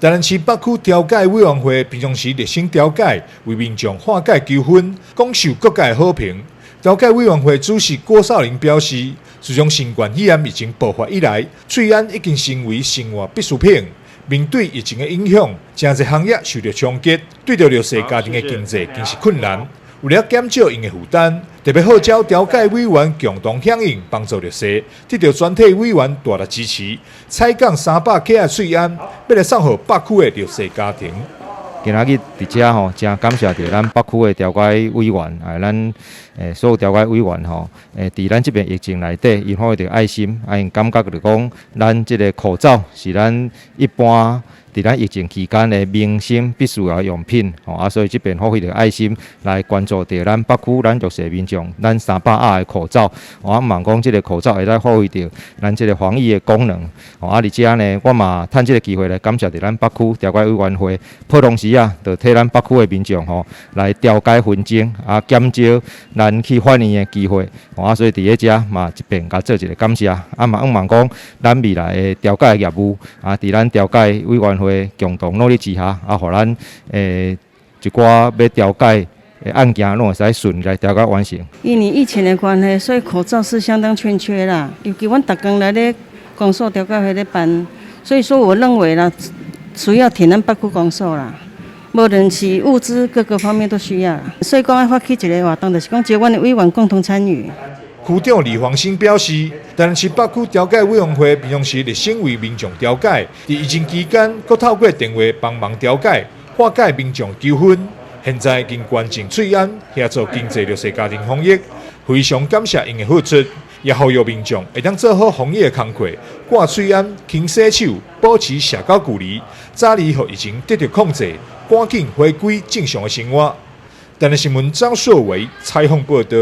台南市北区调解委员会平常时热心调解，为民众化解纠纷，广受各界好评。调解委员会主席郭少林表示，自从新冠肺炎疫情爆发以来，喙安已经成为生活必需品。面对疫情的影响，真侪行业受到冲击，对着弱势家庭的经济更是困难。为了减少因的负担，特别号召调解委员共同响应，帮助弱势，得到全体委员大力支持，采购300克的喙安，要来送予北区的弱势家庭。今仔日伫遮吼，真感谢着咱北区的调解委员，咱所有调解委员吼，伫咱这边疫情内底，因好着爱心，因感觉着讲，咱这个口罩是咱一般伫咱疫情期间的民生必须要的用品，所以这边发挥着爱心来关注着咱北区咱弱势民众，咱300盒的口罩，我望讲这个口罩会来发挥着咱这个防疫的功能，伫遮呢，我嘛趁这个机会来感谢着咱北区调解委员会，普通时就替咱北区的民众来调解纷争，减少咱去反映的机会，所以伫咧遮嘛这边甲做一个感谢，嘛望讲咱未来的调解业务，伫咱调解委员会共同努力之下，互咱一寡要调解的案件，拢会使顺利来调解完成。因为疫情的关系，所以口罩是相当欠缺啦。尤其阮逐工来咧公所调解会咧办，所以说我认为啦，需要填咱北区公所啦。无论是物资各个方面都需要，所以讲要发起一个活动，就是讲招阮的委员共同参与。区长李煌新表示，台南市北区调解委员会平常时热心为民众调解，在疫情期间，阁透过电话帮忙调解，化解民众纠纷。现在已经关进喙安，协助经济弱势家庭防疫，非常感谢因的付出，也呼吁民众会当做好防疫的工作，挂喙安、勤洗手，保持社交距离，早日让疫情得到控制，赶紧回归正常的生活。台南新闻张硕维采访报道。